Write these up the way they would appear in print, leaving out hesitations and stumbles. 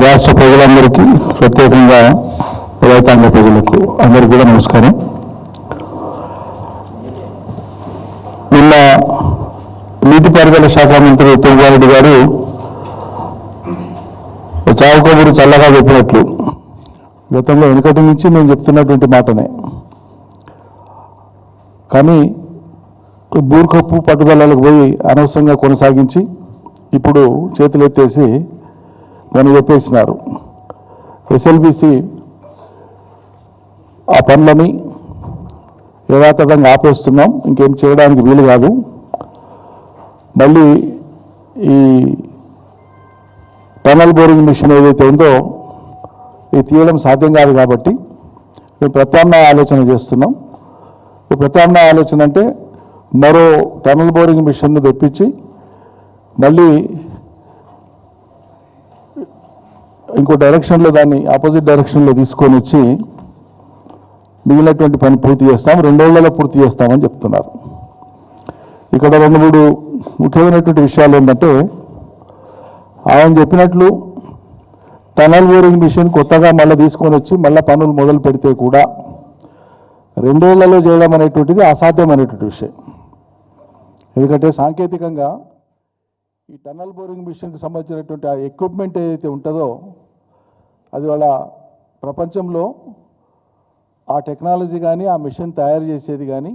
రాష్ట్ర ప్రజలందరికీ ప్రత్యేకంగా రైతాంగ ప్రజలకు అందరికీ కూడా నమస్కారం. నిన్న నీటిపారుదల శాఖ మంత్రి ఉత్తమ్ గారు చావు కబురు చల్లగా చెప్పినట్లు గతంలో వెనుకటి నుంచి నేను చెప్తున్నటువంటి మాటనే. కానీ బూర్కప్పు పట్టుదలకు పోయి అనవసరంగా కొనసాగించి ఇప్పుడు చేతులు ఎత్తేసి మనం చెప్పేసినారు. ఎస్ఎల్బిసి ఆ పనులని యథాతథంగా ఆపేస్తున్నాం, ఇంకేం చేయడానికి వీలు కాదు. మళ్ళీ ఈ టనల్ బోరింగ్ మిషన్ ఏదైతే ఉందో ఇది తీయడం సాధ్యం కాదు కాబట్టి మేము ప్రత్యామ్నాయ ఆలోచన చేస్తున్నాం. ఈ ప్రత్యామ్నాయ ఆలోచన అంటే మరో టనల్ బోరింగ్ మిషన్ను తెప్పించి మళ్ళీ ఇంకో డైరెక్షన్లో దాన్ని ఆపోజిట్ డైరెక్షన్లో తీసుకొని వచ్చి మిగిలినటువంటి పని పూర్తి చేస్తాం, 2 ఏళ్లలో పూర్తి చేస్తామని చెప్తున్నారు. ఇక్కడ 2-3 ముఖ్యమైనటువంటి విషయాలు ఏంటంటే, ఆయన చెప్పినట్లు టనల్ బోరింగ్ మిషన్ కొత్తగా మళ్ళీ తీసుకొని వచ్చి మళ్ళీ పనులు మొదలు పెడితే కూడా 2 ఏళ్లలో చేయడం అనేటువంటిది అసాధ్యమైనటువంటి విషయం. ఎందుకంటే సాంకేతికంగా ఈ టనల్ బోరింగ్ మిషన్కి సంబంధించినటువంటి ఆ ఎక్విప్మెంట్ ఏదైతే ఉంటుందో అది వాళ్ళ ప్రపంచంలో ఆ టెక్నాలజీ కానీ ఆ మిషన్ తయారు చేసేది కానీ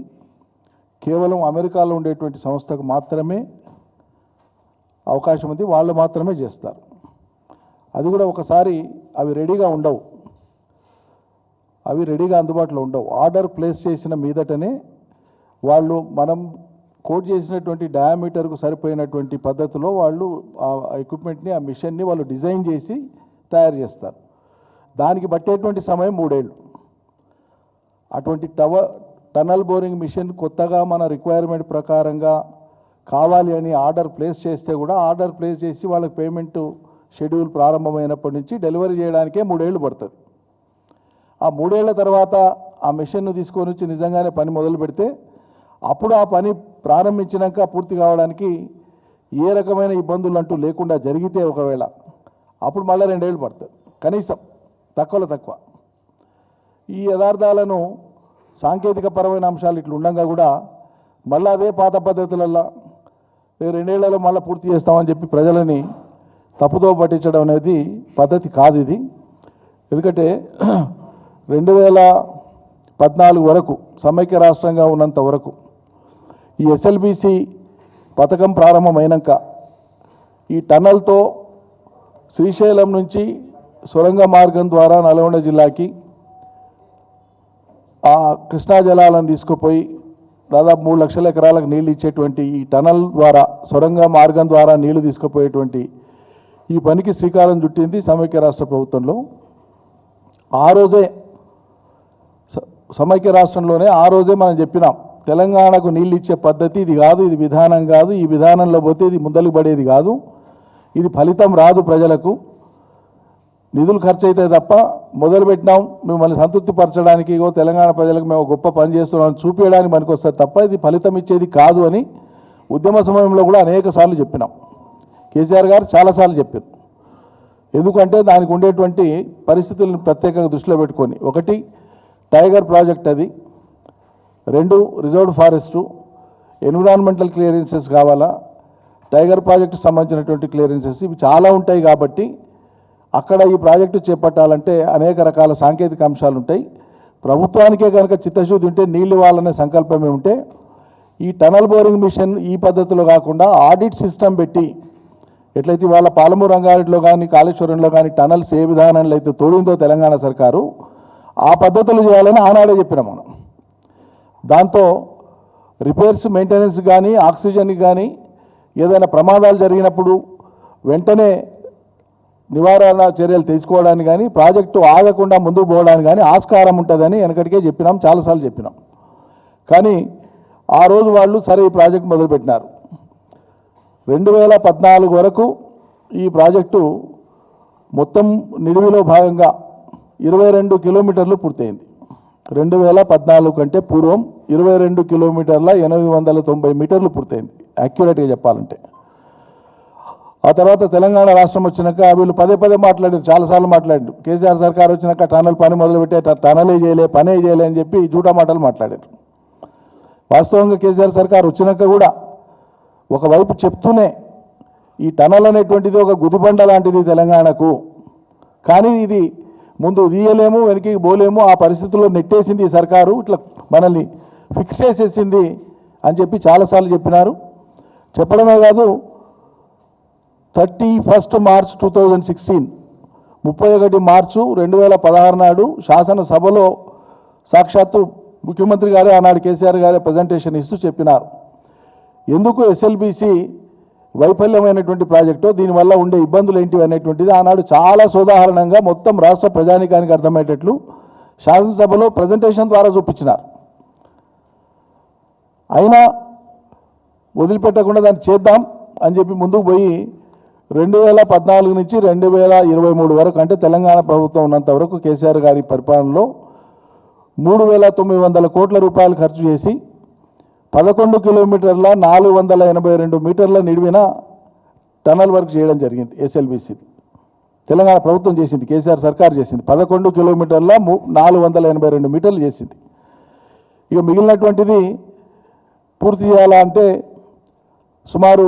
కేవలం అమెరికాలో ఉండేటువంటి సంస్థకు మాత్రమే అవకాశం ఉంది, వాళ్ళు మాత్రమే చేస్తారు. అది కూడా ఒకసారి అవి రెడీగా ఉండవు, అవి రెడీగా అందుబాటులో ఉండవు. ఆర్డర్ ప్లేస్ చేసిన మీదటనే వాళ్ళు మనం కోడ్ చేసినటువంటి డయామీటర్కు సరిపోయినటువంటి పద్ధతిలో వాళ్ళు ఆ ఎక్విప్మెంట్ని ఆ మిషన్ని వాళ్ళు డిజైన్ చేసి తయారు చేస్తారు. దానికి పట్టేటువంటి సమయం 3 ఏళ్ళు. అటువంటి టనల్ బోరింగ్ మిషన్ కొత్తగా మన రిక్వైర్మెంట్ ప్రకారంగా కావాలి అని ఆర్డర్ ప్లేస్ చేస్తే కూడా ఆర్డర్ ప్లేస్ చేసి వాళ్ళకి పేమెంట్ షెడ్యూల్ ప్రారంభమైనప్పటి నుంచి డెలివరీ చేయడానికే 3 ఏళ్ళు పడుతుంది. ఆ 3 ఏళ్ల తర్వాత ఆ మిషన్ను తీసుకొని వచ్చి నిజంగానే పని మొదలు పెడితే అప్పుడు ఆ పని ప్రారంభించినాక పూర్తి కావడానికి ఏ రకమైన ఇబ్బందులు అంటూ లేకుండా జరిగితే ఒకవేళ అప్పుడు మళ్ళీ 2 ఏళ్ళు పడుతుంది కనీసం, తక్కువలో తక్కువ. ఈ యథార్థాలను సాంకేతిక పరమైన అంశాలు ఇట్లా ఉండగా కూడా మళ్ళీ అదే పాత పద్ధతులలో 2 ఏళ్లలో మళ్ళీ పూర్తి చేస్తామని చెప్పి ప్రజలని తప్పుదో పట్టించడం అనేది పద్ధతి కాదు ఇది. ఎందుకంటే 2014 వరకు సమైక్య రాష్ట్రంగా ఉన్నంత వరకు ఈ ఎస్ఎల్బిసి పథకం ప్రారంభమైనాక ఈ టన్నల్తో శ్రీశైలం నుంచి సొరంగ మార్గం ద్వారా నల్గొండ జిల్లాకి ఆ కృష్ణా జలాలను తీసుకుపోయి దాదాపు 3 లక్షల ఎకరాలకు నీళ్ళు ఇచ్చేటువంటి ఈ టనల్ ద్వారా సొరంగ మార్గం ద్వారా నీళ్లు తీసుకుపోయేటువంటి ఈ పనికి శ్రీకారం చుట్టింది సమైక్య రాష్ట్ర ప్రభుత్వంలో. ఆ రోజే సమైక్య రాష్ట్రంలోనే ఆ రోజే మనం చెప్పినాం, తెలంగాణకు నీళ్ళు ఇచ్చే పద్ధతి ఇది కాదు, ఇది విధానం కాదు, ఈ విధానంలో పోతే ఇది ముందలకు పడేది కాదు, ఇది ఫలితం రాదు, ప్రజలకు నిధులు ఖర్చు అయితే తప్ప మొదలుపెట్టినాం మిమ్మల్ని సంతృప్తిపరచడానికి, తెలంగాణ ప్రజలకు మేము గొప్ప పని చేస్తున్నాం చూపించడానికి పనికొస్తుంది తప్ప ఇది ఫలితం ఇచ్చేది కాదు అని ఉద్యమ సమయంలో కూడా అనేక సార్లు చెప్పినాం. కేసీఆర్ గారు చాలాసార్లు చెప్పారు. ఎందుకంటే దానికి ఉండేటువంటి పరిస్థితులను ప్రత్యేకంగా దృష్టిలో పెట్టుకొని, 1 టైగర్ ప్రాజెక్ట్, అది 2 రిజర్వ్డ్ ఫారెస్టు, ఎన్విరాన్మెంటల్ క్లియరెన్సెస్ కావాలా, టైగర్ ప్రాజెక్టు సంబంధించినటువంటి క్లియరెన్సెస్ ఇవి చాలా ఉంటాయి. కాబట్టి అక్కడ ఈ ప్రాజెక్టు చేపట్టాలంటే అనేక రకాల సాంకేతిక అంశాలు ఉంటాయి. ప్రభుత్వానికే కనుక చిత్తశుద్ధి ఉంటే నీళ్ళు ఇవ్వాలనే సంకల్పమే ఉంటే ఈ టనల్ బోరింగ్ మిషన్ ఈ పద్ధతిలో కాకుండా ఆడిట్ సిస్టమ్ పెట్టి, ఎట్లయితే వాళ్ళ పాలమూరు రంగారెడ్డిలో కానీ కాళేశ్వరంలో కానీ టనల్స్ ఏ విధానంలో అయితే తోడిందో తెలంగాణ సర్కారు ఆ పద్ధతులు చేయాలని ఆనాడే చెప్పినాం మనం. దాంతో రిపేర్స్ మెయింటెనెన్స్ కానీ ఆక్సిజన్కి కానీ ఏదైనా ప్రమాదాలు జరిగినప్పుడు వెంటనే నివారణ చర్యలు తీసుకోవడానికి కానీ ప్రాజెక్టు ఆగకుండా ముందుకు పోవడానికి కానీ ఆస్కారం ఉంటుందని వెనకటికే చెప్పినాం, చాలాసార్లు చెప్పినాం. కానీ ఆ రోజు వాళ్ళు సరే ఈ ప్రాజెక్టు మొదలుపెట్టినారు. 2014 వరకు ఈ ప్రాజెక్టు మొత్తం నిడివిలో భాగంగా 22 కిలోమీటర్లు పూర్తయింది. 2014 కంటే పూర్వం 22 కిలోమీటర్ల 890 మీటర్లు పూర్తయింది యాక్యురేట్గా చెప్పాలంటే. ఆ తర్వాత తెలంగాణ రాష్ట్రం వచ్చినాక వీళ్ళు పదే పదే మాట్లాడారు, చాలాసార్లు మాట్లాడారు. కేసీఆర్ సర్కార్ వచ్చినాక టనల్ పని మొదలుపెట్టే టనలే చేయలే, పనే చేయలే అని చెప్పి జూటా మాటలు మాట్లాడారు. వాస్తవంగా కేసీఆర్ సర్కార్ వచ్చినాక కూడా ఒకవైపు చెప్తూనే ఈ టనల్ అనేటువంటిది ఒక గుదిబండ లాంటిది తెలంగాణకు, కానీ ఇది ముందు తీయలేము, వెనక్కి పోలేము, ఆ పరిస్థితుల్లో నెట్టేసింది ఈ సర్కారు, ఇట్లా మనల్ని ఫిక్స్ చేసేసింది అని చెప్పి చాలాసార్లు చెప్పినారు. చెప్పడమే కాదు, 31 మార్చ్ 2016 31 మార్చు 2016 నాడు శాసనసభలో సాక్షాత్తు ముఖ్యమంత్రి గారే ఆనాడు కేసీఆర్ గారే ప్రజెంటేషన్ ఇస్తూ చెప్పినారు, ఎందుకు ఎస్ఎల్బీసీ వైఫల్యమైనటువంటి ప్రాజెక్టు, దీనివల్ల ఉండే ఇబ్బందులు ఏంటివి అనేటువంటిది ఆనాడు చాలా సోదాహరణంగా మొత్తం రాష్ట్ర ప్రజానికానికి అర్థమయ్యేటట్లు శాసనసభలో ప్రజెంటేషన్ ద్వారా చూపించినారు. అయినా వదిలిపెట్టకుండా దాన్ని చేద్దాం అని చెప్పి ముందుకు పోయి 2014 నుంచి 2023 వరకు, అంటే తెలంగాణ ప్రభుత్వం ఉన్నంత వరకు కేసీఆర్ గారి పరిపాలనలో 3,900 కోట్ల రూపాయలు ఖర్చు చేసి 11 కిలోమీటర్ల 482 మీటర్ల నిడివిన టనల్ వర్క్ చేయడం జరిగింది. ఎస్ఎల్బీసీ తెలంగాణ ప్రభుత్వం చేసింది, కేసీఆర్ సర్కార్ చేసింది. 11 కిలోమీటర్ల 482 మీటర్లు చేసింది. ఇక మిగిలినటువంటిది పూర్తి చేయాలంటే సుమారు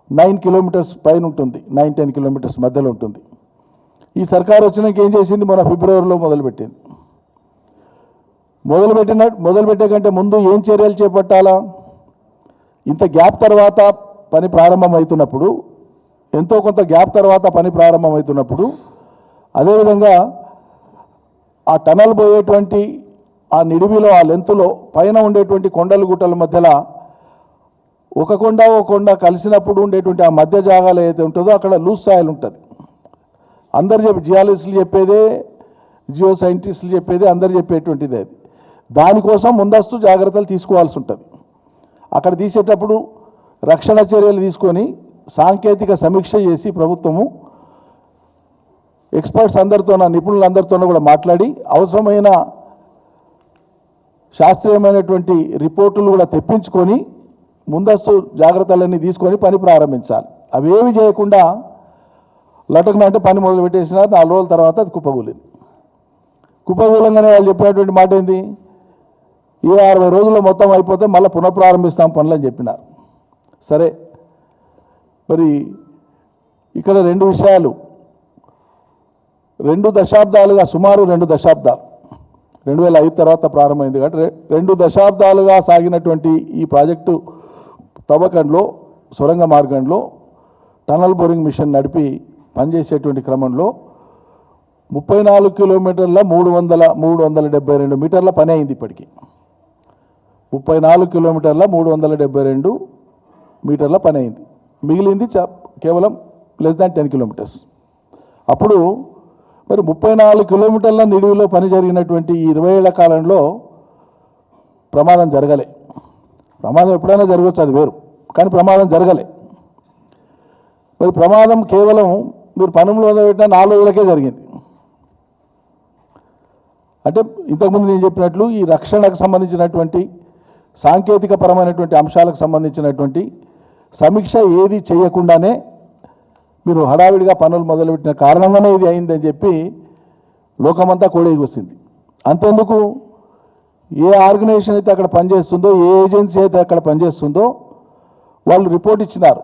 9 కిలోమీటర్స్ పైన ఉంటుంది, 9-10 కిలోమీటర్స్ మధ్యలో ఉంటుంది. ఈ సర్కార్ వచ్చినాక ఏం చేసింది, మన ఫిబ్రవరిలో మొదలుపెట్టింది. మొదలుపెట్టే కంటే ముందు ఏం చర్యలు చేపట్టాలా, ఇంత గ్యాప్ తర్వాత పని ప్రారంభమవుతున్నప్పుడు, ఎంతో కొంత గ్యాప్ తర్వాత పని ప్రారంభమవుతున్నప్పుడు, అదేవిధంగా ఆ టనల్ పోయేటువంటి ఆ నిడివిలో, ఆ లెంతులో పైన ఉండేటువంటి కొండలు గుట్టల మధ్యలో ఒక కొండ కలిసినప్పుడు ఉండేటువంటి ఆ మధ్య జాగాలు ఏదైతే ఉంటుందో అక్కడ లూజ్ సాయిల్ ఉంటుంది. అందరు జియాలజిస్టులు చెప్పేదే, జియో సైంటిస్టులు చెప్పేదే, అందరు చెప్పేటువంటిది అది. దానికోసం ముందస్తు జాగ్రత్తలు తీసుకోవాల్సి ఉంటుంది. అక్కడ తీసేటప్పుడు రక్షణ చర్యలు తీసుకొని సాంకేతిక సమీక్ష చేసి ప్రభుత్వము ఎక్స్పర్ట్స్ అందరితోన, నిపుణులందరితోనూ కూడా మాట్లాడి అవసరమైన శాస్త్రీయమైనటువంటి రిపోర్టులు కూడా తెప్పించుకొని ముందస్తు జాగ్రత్తలన్నీ తీసుకొని పని ప్రారంభించాలి. అవేమి చేయకుండా లటకమంటే పని మొదలుపెట్టేసినారు. 4 రోజుల తర్వాత అది కుప్పకూలింది. కుప్పకూలంగానే వాళ్ళు చెప్పినటువంటి మాట ఏంది, ఈ 60 రోజుల్లో మొత్తం అయిపోతే మళ్ళీ పునఃప్రారంభిస్తాం పనులు అని చెప్పినారు. సరే, మరి ఇక్కడ 2 విషయాలు, 2 దశాబ్దాలుగా, సుమారు 2 దశాబ్దాలు, 2005 తర్వాత ప్రారంభమైంది కాబట్టి 2 దశాబ్దాలుగా సాగినటువంటి ఈ ప్రాజెక్టు తవ్వకంలో, సొరంగ మార్గంలో టనల్ బోరింగ్ మిషన్ నడిపి పనిచేసేటువంటి క్రమంలో 34 కిలోమీటర్ల 372 మీటర్ల పని అయింది. ఇప్పటికీ 34 కిలోమీటర్ల 372 మీటర్ల పని అయింది. మిగిలింది కేవలం <10 కిలోమీటర్స్. అప్పుడు మరి 34 కిలోమీటర్ల నిడివిలో పని జరిగినటువంటి ఈ 20 ఏళ్ల కాలంలో ప్రమాదం జరగలే. ప్రమాదం ఎప్పుడైనా జరగవచ్చు, అది వేరు, కానీ ప్రమాదం జరగలే. మరి ప్రమాదం కేవలం మీరు పనులు మొదలుపెట్టిన 4 రోజులకే జరిగింది. అంటే ఇంతకుముందు నేను చెప్పినట్లు ఈ రక్షణకు సంబంధించినటువంటి సాంకేతిక పరమైనటువంటి అంశాలకు సంబంధించినటువంటి సమీక్ష ఏది చేయకుండానే మీరు హడావిడిగా పనులు మొదలుపెట్టిన కారణంగానే ఇది అయిందని చెప్పి లోకమంతా కోడేకొచ్చింది. అంతెందుకు, ఏ ఆర్గనైజేషన్ అయితే అక్కడ పనిచేస్తుందో, ఏ ఏజెన్సీ అయితే అక్కడ పనిచేస్తుందో వాళ్ళు రిపోర్ట్ ఇచ్చినారు.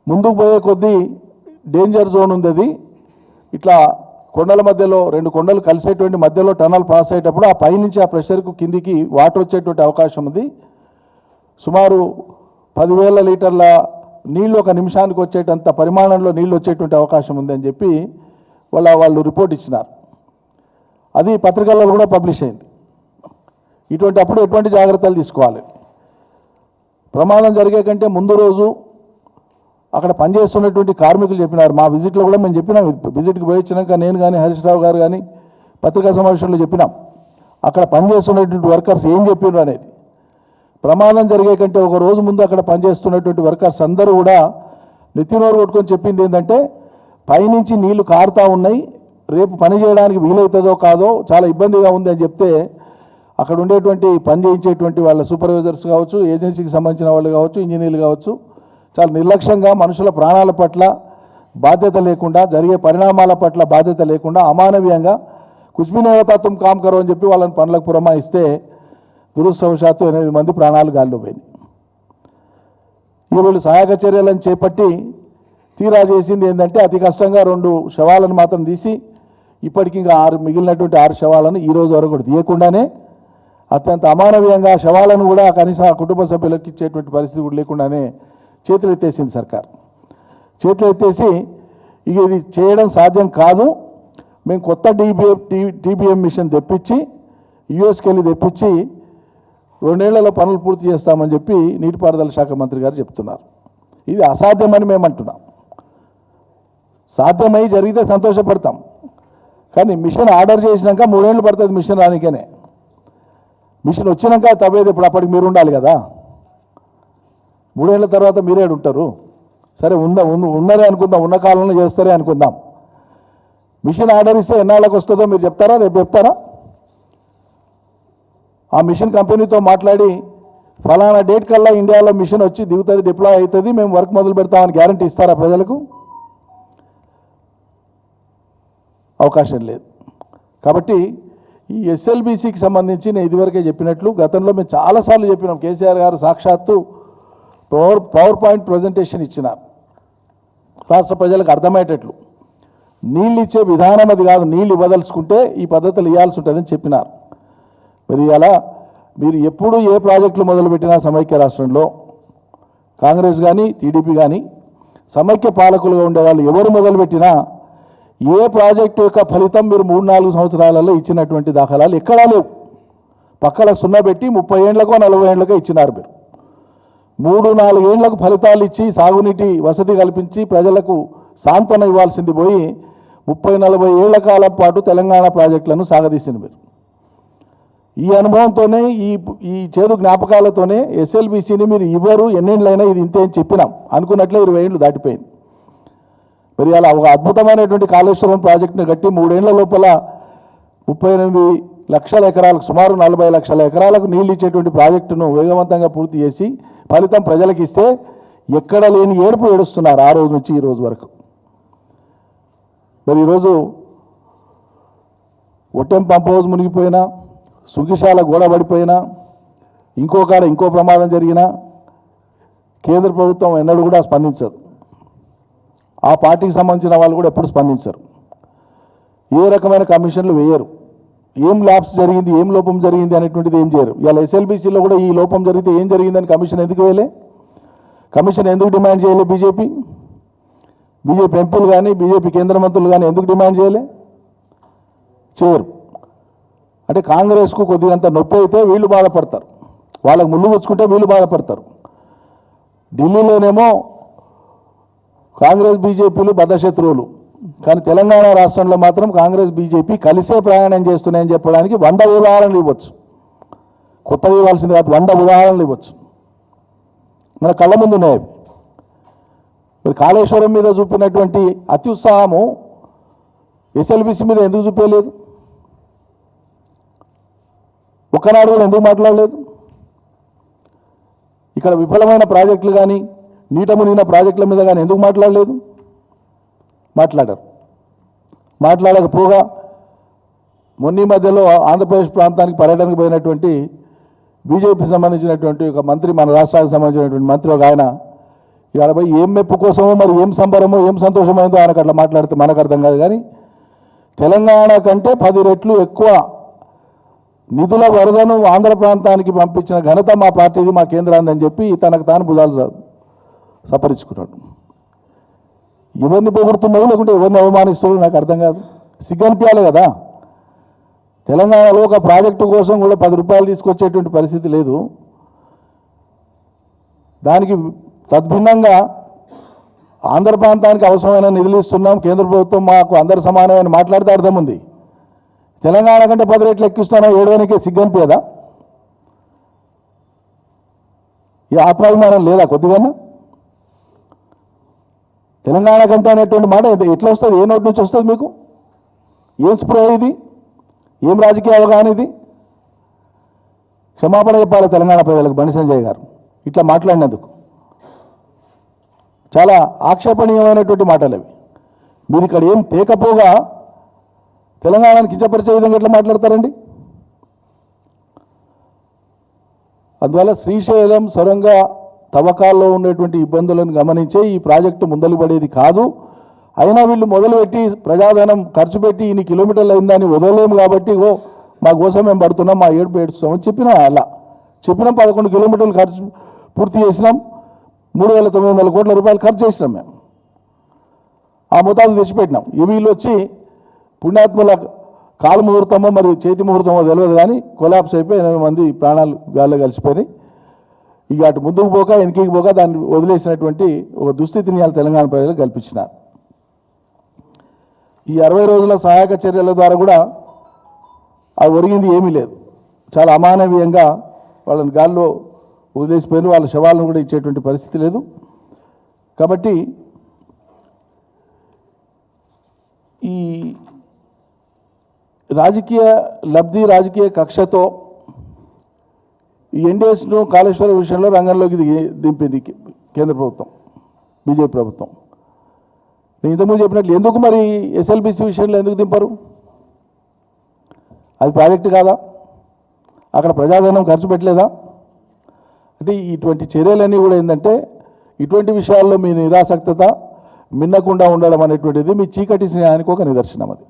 ముందుకు పోయే కొద్దీ డేంజర్ జోన్ ఉంది, అది ఇట్లా కొండల మధ్యలో 2 కొండలు కలిసేటువంటి మధ్యలో టనల్ పాస్ అయ్యేటప్పుడు ఆ పైనుంచి ఆ ప్రెషర్కు కిందికి వాటర్ వచ్చేటువంటి అవకాశం ఉంది. సుమారు 10,000 లీటర్ల నీళ్ళు ఒక నిమిషానికి వచ్చేటంత పరిమాణంలో నీళ్ళు వచ్చేటువంటి అవకాశం ఉంది అని చెప్పి వాళ్ళు రిపోర్ట్ ఇచ్చినారు. అది పత్రికల్లో కూడా పబ్లిష్ అయింది. ఇటువంటి అప్పుడు ఎటువంటి జాగ్రత్తలు తీసుకోవాలి, ప్రమాదం జరిగే కంటే ముందు రోజు అక్కడ పనిచేస్తున్నటువంటి కార్మికులు చెప్పినారు. మా విజిట్లో కూడా మేము చెప్పినాం, విజిట్కి పోయి వచ్చినాక నేను కానీ హరీష్ రావు గారు కానీ పత్రికా సమావేశంలో చెప్పినాం, అక్కడ పనిచేస్తున్నటువంటి వర్కర్స్ ఏం చెప్పారు అనేది. ప్రమాదం జరిగే కంటే ఒక రోజు ముందు అక్కడ పనిచేస్తున్నటువంటి వర్కర్స్ అందరూ కూడా నెత్తినోరు కొట్టుకొని చెప్పింది ఏంటంటే, పైనుంచి నీళ్లు కారుతూ ఉన్నాయి, రేపు పని చేయడానికి వీలవుతుందో కాదో చాలా ఇబ్బందిగా ఉంది అని చెప్తే, అక్కడ ఉండేటువంటి పని చేయించేటువంటి వాళ్ళ సూపర్వైజర్స్ కావచ్చు, ఏజెన్సీకి సంబంధించిన వాళ్ళు కావచ్చు, ఇంజనీర్లు కావచ్చు, చాలా నిర్లక్ష్యంగా మనుషుల ప్రాణాల పట్ల బాధ్యత లేకుండా, జరిగే పరిణామాల పట్ల బాధ్యత లేకుండా అమానవీయంగా కుచ్బినేవతత్వం కామ్ కరో అని చెప్పి వాళ్ళని పనులకు పురమాయిస్తే దురదృష్టవశాత్తు 8 మంది ప్రాణాలు గాల్లో పోయినాయి. వీళ్ళు సహాయక చర్యలను చేపట్టి తీరా చేసింది ఏంటంటే అతి కష్టంగా 2 శవాలను మాత్రం తీసి ఇప్పటికి ఇంకా మిగిలినటువంటి 6 శవాలను ఈ రోజు వరకు కూడా తీయకుండానే అత్యంత అమానవీయంగా శవాలను కూడా కనీసం ఆ కుటుంబ సభ్యులకు ఇచ్చేటువంటి పరిస్థితి కూడా లేకుండానే చేతులు ఎత్తేసింది సర్కార్. చేతులు ఎత్తేసి ఇక ఇది చేయడం సాధ్యం కాదు, మేము కొత్త టీబీఎం మిషన్ తెప్పించి యూఎస్కి వెళ్ళి తెప్పించి 2 ఏళ్లలో పనులు పూర్తి చేస్తామని చెప్పి నీటిపారుదల శాఖ మంత్రి గారు చెప్తున్నారు. ఇది అసాధ్యమని మేము అంటున్నాం. సాధ్యమై జరిగితే సంతోషపడతాం, కానీ మిషన్ ఆర్డర్ చేసినాక 3 ఏళ్ళు పడుతుంది మిషన్ రానికేనే. మిషన్ వచ్చినాక తవ్వేది ఇప్పుడు అప్పటికి మీరు ఉండాలి కదా. 3 ఏళ్ల తర్వాత మీరేడు ఉంటారు. సరే ఉన్నదే అనుకుందాం, ఉన్న కాలంలో చేస్తారే అనుకుందాం. మిషన్ ఆర్డర్ ఇస్తే ఎన్నాళ్ళకి వస్తుందో మీరు చెప్తారా? రేపు చెప్తారా? ఆ మిషన్ కంపెనీతో మాట్లాడి ఫలానా డేట్ కల్లా ఇండియాలో మిషన్ వచ్చి దిగుతుంది, డిప్లాయ్ అవుతుంది, మేము వర్క్ మొదలు పెడతామని గ్యారంటీ ఇస్తారా ప్రజలకు? అవకాశం లేదు. కాబట్టి ఈ ఎస్ఎల్బీసీకి సంబంధించి నేను ఇదివరకే చెప్పినట్లు గతంలో మేము చాలాసార్లు చెప్పినాం. కేసీఆర్ గారు సాక్షాత్తు పవర్ పాయింట్ ప్రజెంటేషన్ ఇచ్చినారు రాష్ట్ర ప్రజలకు అర్థమయ్యేటట్లు. నీళ్ళు ఇచ్చే విధానం అది కాదు, నీళ్ళు ఇవ్వదలుచుకుంటే ఈ పద్ధతులు ఇవ్వాల్సి ఉంటుందని చెప్పినారు. మరి అలా మీరు ఎప్పుడు ఏ ప్రాజెక్టులు మొదలుపెట్టినా సమైక్య రాష్ట్రంలో కాంగ్రెస్ కానీ టీడీపీ కానీ సమైక్య పాలకులుగా ఉండేవాళ్ళు ఎవరు మొదలుపెట్టినా ఏ ప్రాజెక్టు యొక్క ఫలితం మీరు 3-4 సంవత్సరాలలో ఇచ్చినటువంటి దాఖలాలు ఎక్కడా లేవు. పక్కల సున్నా పెట్టి 30 ఏళ్లకో 40 ఏళ్లకో ఇచ్చినారు. మీరు 3-4 ఏళ్లకు ఫలితాలు ఇచ్చి సాగునీటి వసతి కల్పించి ప్రజలకు సాంత్వన ఇవ్వాల్సింది పోయి 30-40 ఏళ్ల కాలం పాటు తెలంగాణ ప్రాజెక్టులను సాగదీసింది మీరు. ఈ అనుభవంతోనే ఈ చేదు జ్ఞాపకాలతోనే ఎస్ఎల్బీసీని మీరు ఇవ్వరు, ఎన్నేళ్ళైనా ఇది ఇంతే అని చెప్పినాం. అనుకున్నట్లే 20 ఏళ్ళు దాటిపోయింది. మరి అలా ఒక అద్భుతమైనటువంటి కాళేశ్వరం ప్రాజెక్టును కట్టి 3 ఏళ్ల లోపల 38 లక్షల ఎకరాలకు సుమారు 40 లక్షల ఎకరాలకు నీళ్ళు ఇచ్చేటువంటి ప్రాజెక్టును వేగవంతంగా పూర్తి చేసి ఫలితం ప్రజలకు ఇస్తే ఎక్కడ లేని ఏడుపు ఏడుస్తున్నారు ఆ రోజు నుంచి ఈ రోజు వరకు. మరి ఈరోజు ఒట్టెం పంప్ హౌస్ మునిగిపోయినా, సుంకిశాల గోడ పడిపోయినా, ఇంకో ప్రమాదం జరిగినా కేంద్ర ప్రభుత్వం ఎన్నడూ కూడా స్పందించదు. ఆ పార్టీకి సంబంధించిన వాళ్ళు కూడా ఎప్పుడు స్పందించరు. ఏ రకమైన కమిషన్లు వేయరు. ఏం ల్యాబ్స్ జరిగింది, ఏం లోపం జరిగింది అనేటువంటిది ఏం చేయరు. ఇవాళ ఎస్ఎల్బీసీలో కూడా ఈ లోపం జరిగితే ఏం జరిగిందని కమిషన్ ఎందుకు వేయలే? కమిషన్ ఎందుకు డిమాండ్ చేయలే? బీజేపీ ఎంపీలు కానీ బీజేపీ కేంద్ర మంత్రులు కానీ ఎందుకు డిమాండ్ చేయలే? చేయరు. అంటే కాంగ్రెస్కు కొద్దిగంత నొప్పి అయితే వీళ్ళు బాధపడతారు, వాళ్ళకు ముళ్ళు వచ్చుకుంటే వీళ్ళు బాధపడతారు. ఢిల్లీలోనేమో కాంగ్రెస్ బీజేపీలు బద్ధశత్రువులు, కానీ తెలంగాణ రాష్ట్రంలో మాత్రం కాంగ్రెస్ బీజేపీ కలిసే ప్రయాణం చేస్తున్నాయని చెప్పడానికి 100 ఉదాహరణలు ఇవ్వచ్చు. కొత్తగా ఇవ్వాల్సింది కాదు, 100 ఉదాహరణలు ఇవ్వచ్చు. మన కళ్ళ ముందు ఉన్నాయి. మరి కాళేశ్వరం మీద చూపినటువంటి అత్యుత్సాహము ఎస్ఎల్బీసీ మీద ఎందుకు చూపించలేదు? ఒక్కనాడు కూడా ఎందుకు మాట్లాడలేదు? ఇక్కడ విఫలమైన ప్రాజెక్టులు కానీ నీట మునిగిన ప్రాజెక్టుల మీద కానీ ఎందుకు మాట్లాడలేదు? మాట్లాడకపోగా మొన్న మధ్యలో ఆంధ్రప్రదేశ్ ప్రాంతానికి పర్యటనకు పోయినటువంటి బీజేపీకి సంబంధించినటువంటి ఒక మంత్రి, మన రాష్ట్రానికి సంబంధించినటువంటి మంత్రి ఒక ఆయన ఇవాళ పోయి ఏం మెప్పు కోసమో మరి ఏం సంబరమో ఏం సంతోషమైందో ఆయనకు అట్లా మాట్లాడితే మనకు అర్థం కాదు. కానీ తెలంగాణ కంటే 10 రెట్లు ఎక్కువ నిధుల వరదను ఆంధ్ర ప్రాంతానికి పంపించిన ఘనత మా పార్టీది, మా కేంద్రాన్ని అని చెప్పి తనకు తాను భుజాలు సపరించుకున్నాడు. ఎవరిని పొగుడుతున్నావు లేకుంటే ఎవరిని అవమానిస్తున్నావు నాకు అర్థం కాదు. సిగ్గనిపించాలి కదా. తెలంగాణలో ఒక ప్రాజెక్టు కోసం కూడా 10 రూపాయలు తీసుకొచ్చేటువంటి పరిస్థితి లేదు. దానికి తద్భిన్నంగా ఆంధ్ర ప్రాంతానికి అవసరమైన నిధులు ఇస్తున్నాం, కేంద్ర ప్రభుత్వం మాకు అందరు సమానమైన మాట్లాడితే అర్థం ఉంది. తెలంగాణ కంటే 10 రెట్లు ఎక్కిస్తున్నాం, ఏడవనికే సిగ్గనిపించదా? ఈ ఆత్మాభిమానం లేదా కొద్దిగానే? తెలంగాణ కంటే అనేటువంటి మాట ఎట్లా వస్తుంది? ఏ నోటి నుంచి వస్తుంది మీకు? ఏం స్ప్రే ఇది? ఏం రాజకీయ అవగాహన ఇది? క్షమాపణ చెప్పాలి తెలంగాణ ప్రజలకు బండి సంజయ్ గారు ఇట్లా మాట్లాడినందుకు. చాలా ఆక్షేపణీయమైనటువంటి మాటలు అవి. మీరు ఇక్కడ ఏం తేకపోగా తెలంగాణను కించపరిచే విధంగా ఎట్లా మాట్లాడతారండి? అందువల్ల శ్రీశైలం సొరంగ తవ్వకాల్లో ఉండేటువంటి ఇబ్బందులను గమనించే ఈ ప్రాజెక్టు ముందలు పడేది కాదు. అయినా వీళ్ళు మొదలుపెట్టి ప్రజాధనం ఖర్చు పెట్టి ఇన్ని కిలోమీటర్లు అయిందని వదలలేము కాబట్టి మా కోసం మేము పడుతున్నాం, మా ఏడుపు ఏడుస్తామని చెప్పినాం. అలా చెప్పినాం. 11 కిలోమీటర్లు ఖర్చు పూర్తి చేసినాం. 3,900 కోట్ల రూపాయలు ఖర్చు చేసినాం. మేము ఆ మొత్తాన్ని తెచ్చిపెట్టినాం. వీళ్ళు వచ్చి పుణ్యాత్ముల కాలు ముహూర్తమో మరి చేతి ముహూర్తమో తెలియదు కానీ కొలాప్స్ అయిపోయి 8 మంది ప్రాణాలు గాల్లో కలిసిపోయినాయి. ఇక అటు ముందుకు పోక వెనక్కి పోక దాన్ని వదిలేసినటువంటి ఒక దుస్థితిని ఇవాళ తెలంగాణ ప్రజలు కల్పించినారు. ఈ 60 రోజుల సహాయక చర్యల ద్వారా కూడా అది ఒరిగింది ఏమీ లేదు. చాలా అమానవీయంగా వాళ్ళని గాల్లో వదిలేసిపోయిన వాళ్ళ శవాలను కూడా ఇచ్చేటువంటి పరిస్థితి లేదు. కాబట్టి ఈ రాజకీయ లబ్ధి, రాజకీయ కక్షతో ఈ ఎన్డీఎస్ను కాళేశ్వరం విషయంలో రంగంలోకి దింపింది కేంద్ర ప్రభుత్వం, బీజేపీ ప్రభుత్వం. నేను ఇంతకుముందు చెప్పినట్లు ఎందుకు మరి ఎస్ఎల్బీసీ విషయంలో ఎందుకు దింపరు? అది ప్రాజెక్టు కాదా? అక్కడ ప్రజాధనం ఖర్చు పెట్టలేదా? అంటే ఇటువంటి చర్యలన్నీ కూడా ఏంటంటే ఇటువంటి విషయాల్లో మీ నిరాసక్తత, మిన్నకుండా ఉండడం అనేటువంటిది మీ చీకటి స్నేహానికి ఒక నిదర్శనం. అది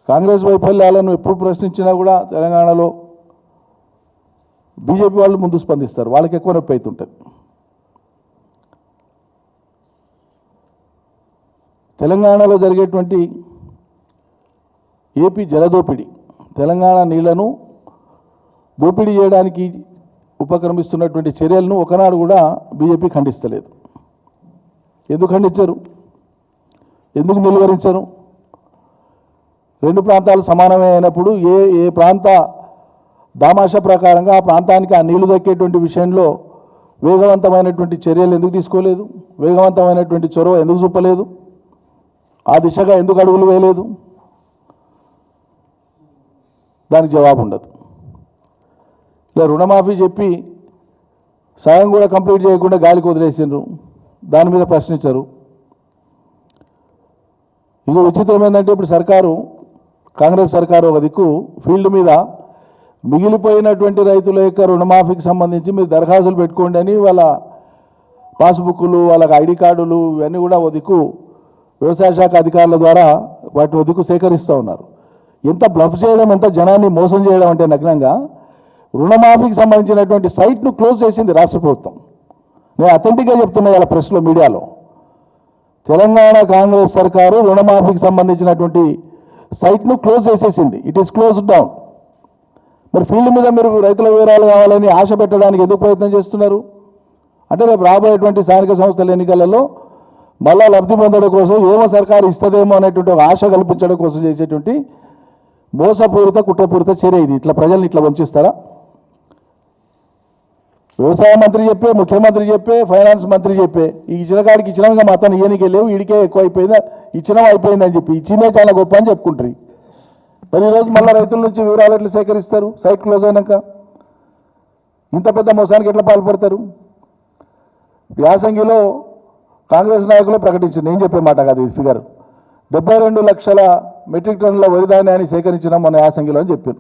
కాంగ్రెస్ వైఫల్యాలను ఎప్పుడు ప్రశ్నించినా కూడా తెలంగాణలో బీజేపీ వాళ్ళు ముందు స్పందిస్తారు. వాళ్ళకి ఎక్కువ నొప్పి అవుతుంటుంది. తెలంగాణలో జరిగేటువంటి ఏపీ జలదోపిడి, తెలంగాణ నీళ్లను దోపిడీ చేయడానికి ఉపక్రమిస్తున్నటువంటి చర్యలను ఒకనాడు కూడా బీజేపీ ఖండిస్తలేదు. ఎందుకు ఖండించరు? ఎందుకు నిలువరించరు? రెండు ప్రాంతాలు సమానమే అయినప్పుడు ఏ ప్రాంత దామాషా ప్రకారంగా ఆ ప్రాంతానికి ఆ నీళ్లు దక్కేటువంటి విషయంలో వేగవంతమైనటువంటి చర్యలు ఎందుకు తీసుకోలేదు? వేగవంతమైనటువంటి చొరవ ఎందుకు చూపలేదు? ఆ దిశగా ఎందుకు అడుగులు వేయలేదు? దానికి జవాబు ఉండదు. ఇలా రుణమాఫీ చెప్పి సగం కూడా కంప్లీట్ చేయకుండా గాలికి వదిలేసిండ్రు. దాని మీద ప్రశ్నించరు. ఇక ఉచితం ఏంటంటే ఇప్పుడు సర్కారు, కాంగ్రెస్ సర్కారు ఒక దిక్కు ఫీల్డ్ మీద మిగిలిపోయినటువంటి రైతుల యొక్క రుణమాఫీకి సంబంధించి మీరు దరఖాస్తులు పెట్టుకోండి అని వాళ్ళ పాస్బుక్లు, వాళ్ళకి ఐడి కార్డులు ఇవన్నీ కూడా ఓ దిక్కు వ్యవసాయ శాఖ అధికారుల ద్వారా వాటి ఓ దిక్కు సేకరిస్తూ ఉన్నారు. ఎంత బ్లఫ్ చేయడం, ఎంత జనాన్ని మోసం చేయడం అంటే నగ్నంగా రుణమాఫీకి సంబంధించినటువంటి సైట్ను క్లోజ్ చేసింది రాష్ట్ర ప్రభుత్వం. నేను అథెంటిక్గా చెప్తున్నా ఇలా ప్రెస్లో, మీడియాలో. తెలంగాణ కాంగ్రెస్ సర్కారు రుణమాఫీకి సంబంధించినటువంటి సైట్ను క్లోజ్ చేసేసింది. It is close down. మరి ఫీల్డ్ మీద మీరు రైతుల వివరాలు కావాలని ఆశ పెట్టడానికి ఎందుకు ప్రయత్నం చేస్తున్నారు? అంటే రేపు రాబోయేటువంటి స్థానిక సంస్థల ఎన్నికలలో మళ్ళా లబ్ధి పొందడం కోసం ఏమో సర్కారు ఇస్తుందేమో అనేటువంటి ఒక ఆశ కల్పించడం కోసం చేసేటువంటి మోసపూరిత, కుట్రపూరిత చర్య ఇది. ఇట్లా ప్రజల్ని ఇట్లా వంచిస్తారా? వ్యవసాయ మంత్రి చెప్పే, ముఖ్యమంత్రి చెప్పే, ఫైనాన్స్ మంత్రి చెప్పే ఈ ఇచ్చిన కాడికి ఇచ్చినాక మాత్రం ఇయ్యనికే లేవు, వీడికే ఎక్కువ అయిపోయిందా, ఇచ్చినా అయిపోయిందని చెప్పి ఇచ్చిందే చాలా గొప్ప అని చెప్పుకుంటారు. మరి ఈరోజు మళ్ళీ రైతుల నుంచి వివరాలు ఎట్లా సేకరిస్తారు? సైట్ క్లోజ్ అయినాక ఇంత పెద్ద మోసానికి ఎట్లా పాల్పడతారు? యాసంగిలో కాంగ్రెస్ నాయకులు ప్రకటించారు, నేను చెప్పే మాట కాదు ఇది ఫిగర్, 72 లక్షల మెట్రిక్ టన్నుల వరి ధాన్యాన్ని సేకరించినాం మన యాసంగిలో అని చెప్పారు.